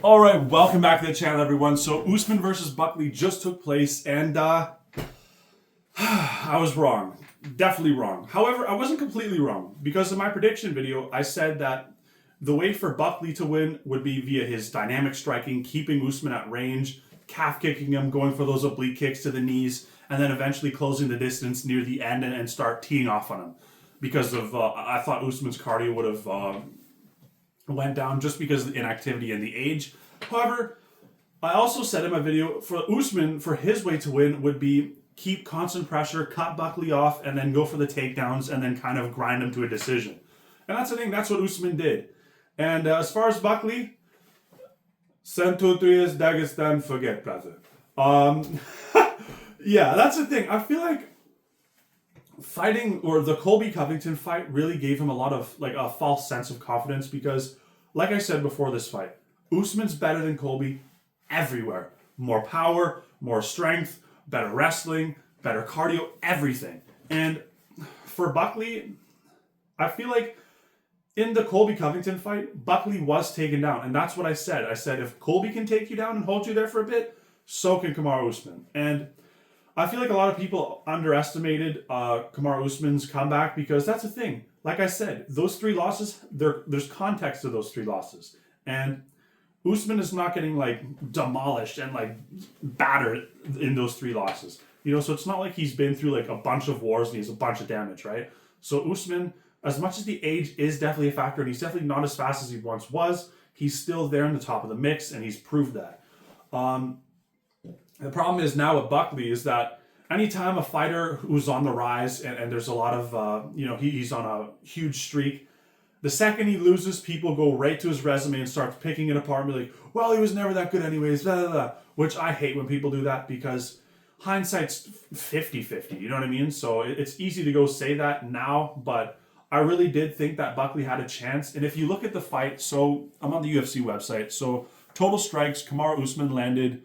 All right, welcome back to the channel, everyone. So Usman versus Buckley just took place, and I was wrong. Definitely wrong. However, I wasn't completely wrong, because in my prediction video, I said that the way for Buckley to win would be via his dynamic striking, keeping Usman at range, calf kicking him, going for those oblique kicks to the knees, and then eventually closing the distance near the end and start teeing off on him. Because of, I thought Usman's cardio would have went down just because of the inactivity and the age. However, I also said in my video, for Usman, for his way to win would be keep constant pressure, cut Buckley off, and then go for the takedowns and then kind of grind him to a decision. And that's the thing, that's what Usman did. And as far as Buckley, send 2 3 years Dagestan, forget, brother. Yeah, that's the thing. I feel like fighting, or the Colby Covington fight, really gave him a lot of like a false sense of confidence because, like I said before this fight, Usman's better than Colby everywhere. More power, more strength, better wrestling, better cardio, everything. And for Buckley, I feel like in the Colby Covington fight, Buckley was taken down. And that's what I said. I said, if Colby can take you down and hold you there for a bit, so can Kamaru Usman. And I feel like a lot of people underestimated Kamaru Usman's comeback because that's the thing. Like I said, those 3 losses, there's context to those 3 losses. And Usman is not getting like demolished and like battered in those 3 losses. You know, so it's not like he's been through like a bunch of wars and he has a bunch of damage, right? So Usman, as much as the age is definitely a factor and he's definitely not as fast as he once was, he's still there in the top of the mix and he's proved that. The problem is now with Buckley is that anytime a fighter who's on the rise and there's a lot of, he's on a huge streak, the second he loses, people go right to his resume and start picking it apart and be like, well, he was never that good anyways, blah, blah, blah. Which I hate when people do that because hindsight's 50-50, you know what I mean? So it's easy to go say that now, but I really did think that Buckley had a chance. And if you look at the fight, so I'm on the UFC website, so total strikes, Kamaru Usman landed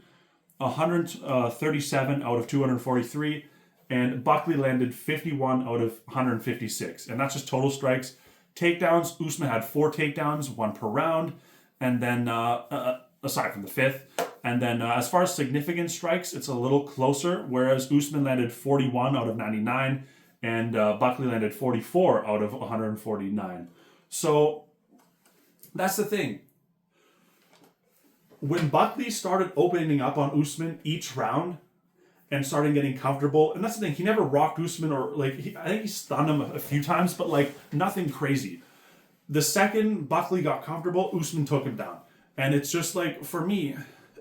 137 out of 243, and Buckley landed 51 out of 156. And that's just total strikes. Takedowns, Usman had 4 takedowns, 1 per round, and then, aside from the 5th. And then as far as significant strikes, it's a little closer, whereas Usman landed 41 out of 99, and Buckley landed 44 out of 149. So that's the thing. When Buckley started opening up on Usman each round and started getting comfortable, and that's the thing, he never rocked Usman or like, I think he stunned him a few times, but like nothing crazy. The second Buckley got comfortable, Usman took him down. And it's just like, for me,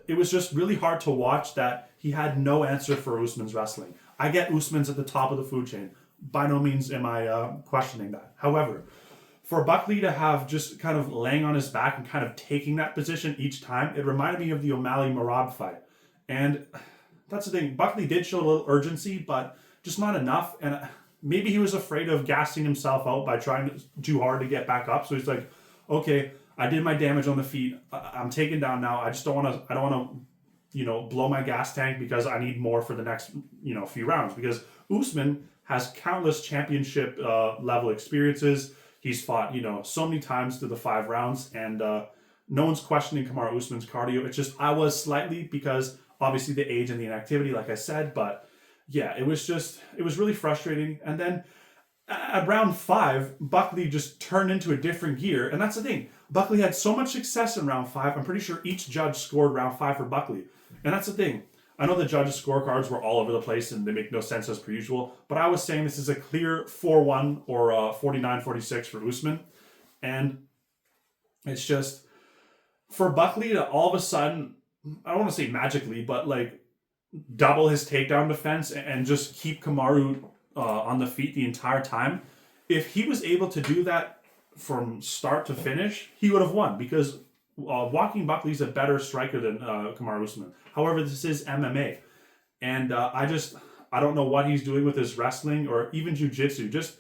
it was just really hard to watch that he had no answer for Usman's wrestling. I get Usman's at the top of the food chain. By no means am I questioning that. However, for Buckley to have just kind of laying on his back and kind of taking that position each time, it reminded me of the O'Malley-Merab fight. And that's the thing, Buckley did show a little urgency, but just not enough. And maybe he was afraid of gassing himself out by trying too hard to get back up. So he's like, okay, I did my damage on the feet. I'm taken down now. I don't want to, blow my gas tank because I need more for the next, few rounds. Because Usman has countless championship level experiences. He's fought, so many times through the 5 rounds, and no one's questioning Kamaru Usman's cardio. It's just, I was slightly, because obviously the age and the inactivity, like I said, but yeah, it was really frustrating. And then at round 5, Buckley just turned into a different gear, and that's the thing. Buckley had so much success in round 5, I'm pretty sure each judge scored round 5 for Buckley. And that's the thing. I know the judges' scorecards were all over the place and they make no sense as per usual, but I was saying this is a clear 4-1 or 49-46 for Usman. And it's just, for Buckley to all of a sudden, I don't want to say magically, but like double his takedown defense and just keep Kamaru on the feet the entire time. If he was able to do that from start to finish, he would have won because Joaquin Buckley's a better striker than Kamaru Usman. However, this is MMA. And I don't know what he's doing with his wrestling or even jiu-jitsu. Just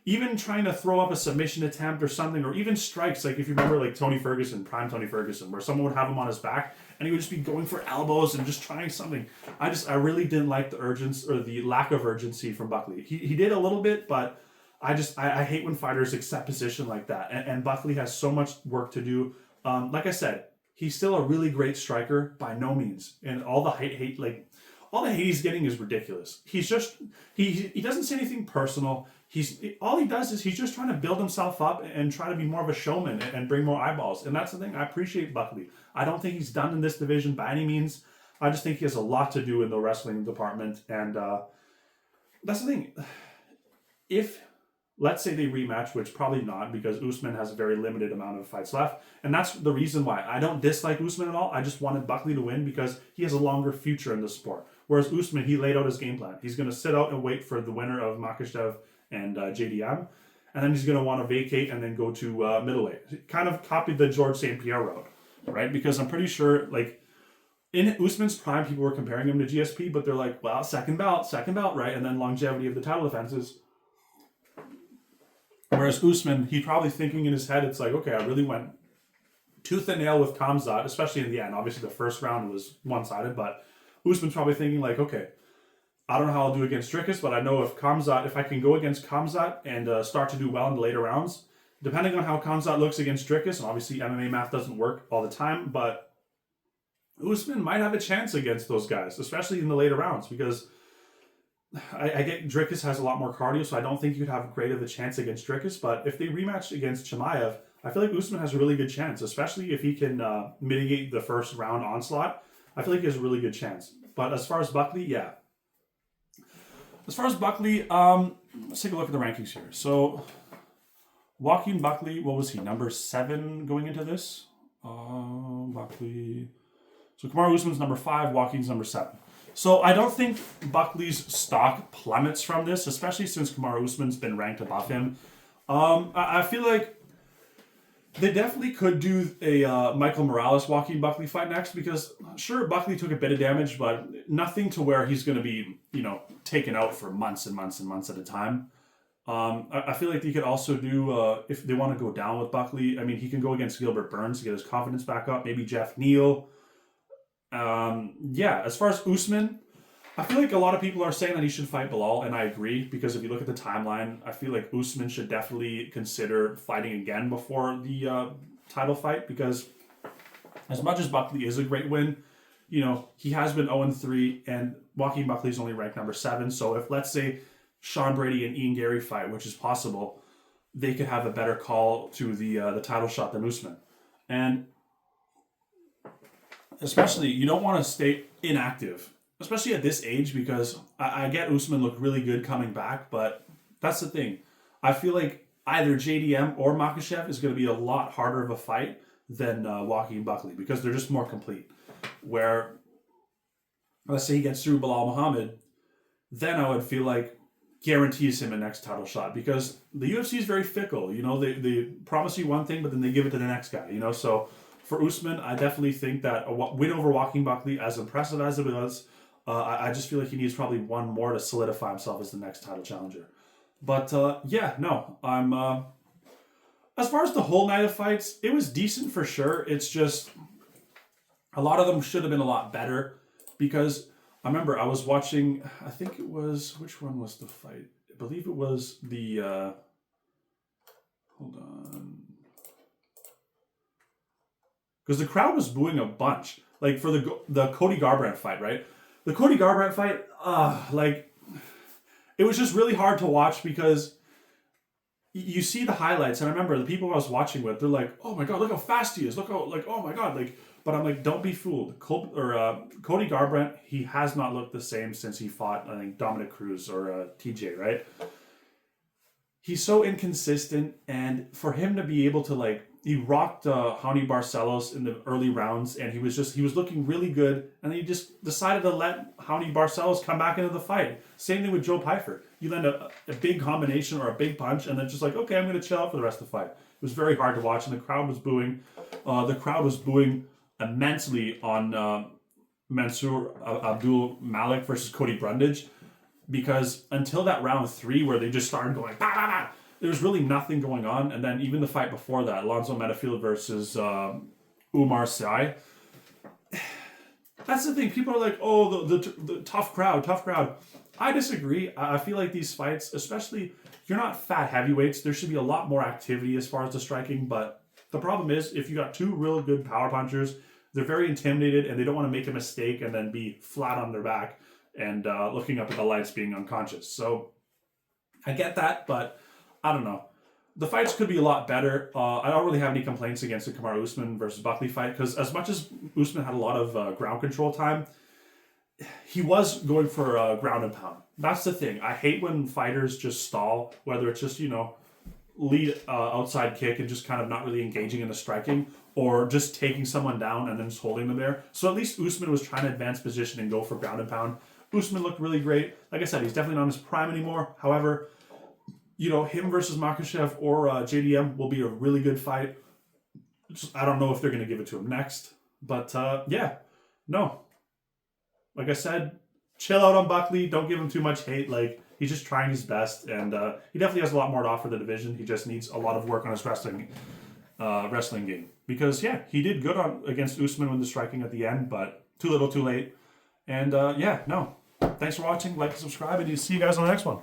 even trying to throw up a submission attempt or something, or even strikes. Like if you remember like Tony Ferguson, prime Tony Ferguson, where someone would have him on his back and he would just be going for elbows and just trying something. I really didn't like the urgency or the lack of urgency from Buckley. He did a little bit, but I hate when fighters accept position like that. And Buckley has so much work to do. Like I said, he's still a really great striker by no means. And all the all the hate he's getting is ridiculous. He's just he doesn't say anything personal. All he does is he's just trying to build himself up and try to be more of a showman and bring more eyeballs. And that's the thing. I appreciate Buckley. I don't think he's done in this division by any means. I just think he has a lot to do in the wrestling department. And that's the thing. If, let's say they rematch, which probably not, because Usman has a very limited amount of fights left. And that's the reason why. I don't dislike Usman at all. I just wanted Buckley to win because he has a longer future in the sport. Whereas Usman, he laid out his game plan. He's going to sit out and wait for the winner of Makhachev and JDM. And then he's going to want to vacate and then go to middleweight. He kind of copied the George St. Pierre route, right? Because I'm pretty sure, like, in Usman's prime, people were comparing him to GSP, but they're like, well, second belt, right? And then longevity of the title defenses. Whereas Usman, he's probably thinking in his head, it's like, okay, I really went tooth and nail with Khamzat, especially in the end. Obviously, the first round was one-sided, but Usman's probably thinking like, okay, I don't know how I'll do against Dricus, but I know if I can go against Khamzat and start to do well in the later rounds, depending on how Khamzat looks against Dricus, and obviously MMA math doesn't work all the time, but Usman might have a chance against those guys, especially in the later rounds, because I get Dricus has a lot more cardio, so I don't think you'd have great of a chance against Dricus, but if they rematch against Chimaev, I feel like Usman has a really good chance, especially if he can mitigate the first round onslaught. I feel like he has a really good chance. But as far as Buckley, yeah. As far as Buckley, let's take a look at the rankings here. So, Joaquin Buckley, what was he? Number 7 going into this? Buckley. So, Kamaru Usman's number 5, Joaquin's number 7. So, I don't think Buckley's stock plummets from this, especially since Kamaru Usman's been ranked above him. I feel like they definitely could do a Michael Morales Joaquin Buckley fight next because, sure, Buckley took a bit of damage, but nothing to where he's going to be, taken out for months and months and months at a time. I feel like they could also do, if they want to go down with Buckley, I mean, he can go against Gilbert Burns to get his confidence back up, maybe Jeff Neal. As far as Usman, I feel like a lot of people are saying that he should fight Bilal, and I agree, because if you look at the timeline, I feel like Usman should definitely consider fighting again before the title fight, because as much as Buckley is a great win, he has been 0-3, and Joaquin Buckley is only ranked number 7, so if, let's say, Sean Brady and Ian Garry fight, which is possible, they could have a better call to the title shot than Usman. And especially, you don't want to stay inactive, especially at this age, because I get Usman looked really good coming back, but that's the thing. I feel like either JDM or Makhachev is going to be a lot harder of a fight than Joaquin Buckley, because they're just more complete. Where, let's say he gets through Bilal Muhammad, then I would feel like guarantees him a next title shot, because the UFC is very fickle. They promise you one thing, but then they give it to the next guy. So for Usman, I definitely think that a win over Joaquin Buckley, as impressive as it was, I just feel like he needs probably one more to solidify himself as the next title challenger. But I'm as far as the whole night of fights, it was decent for sure. It's just a lot of them should have been a lot better, because I remember I was watching, I think it was, which one was the fight? I believe it was the, hold on. Because the crowd was booing a bunch. Like for the Cody Garbrandt fight, right? The Cody Garbrandt fight, it was just really hard to watch, because you see the highlights, and I remember the people I was watching with, they're like, oh my God, look how fast he is. Look how, oh my God. But I'm like, don't be fooled. Cody Garbrandt, he has not looked the same since he fought, I think, Dominic Cruz or TJ, right? He's so inconsistent, and for him to be able to, he rocked Raoni Barcelos in the early rounds, and he was looking really good, and then he just decided to let Raoni Barcelos come back into the fight. Same thing with Joe Pyfer. You land a big combination or a big punch, and then just okay, I'm going to chill out for the rest of the fight. It was very hard to watch, and the crowd was booing. The crowd was booing immensely on Mansour Abdul Malik versus Cody Brundage, because until that round 3 where they just started going, bah, bah, bah, there was really nothing going on. And then even the fight before that, Alonzo Metafield versus Umar Sy. That's the thing. People are like, oh, the tough crowd. I disagree. I feel like these fights, especially, you're not fat heavyweights. There should be a lot more activity as far as the striking, but The problem is, if you got two real good power punchers, they're very intimidated and they don't want to make a mistake and then be flat on their back and looking up at the lights being unconscious. So I get that, but I don't know. The fights could be a lot better. I don't really have any complaints against the Kamaru Usman versus Buckley fight because as much as Usman had a lot of ground control time, he was going for ground and pound. That's the thing. I hate when fighters just stall, whether it's just, lead outside kick and just kind of not really engaging in the striking or just taking someone down and then just holding them there. So at least Usman was trying to advance position and go for ground and pound. Usman looked really great. Like I said, he's definitely not in his prime anymore. However, him versus Makhachev or JDM will be a really good fight. I don't know if they're going to give it to him next. But no. Like I said, chill out on Buckley. Don't give him too much hate. Like, he's just trying his best. And he definitely has a lot more to offer the division. He just needs a lot of work on his wrestling game. Because, he did good against Usman with the striking at the end. But too little, too late. And, no. Thanks for watching. Like and subscribe. And see you guys on the next one.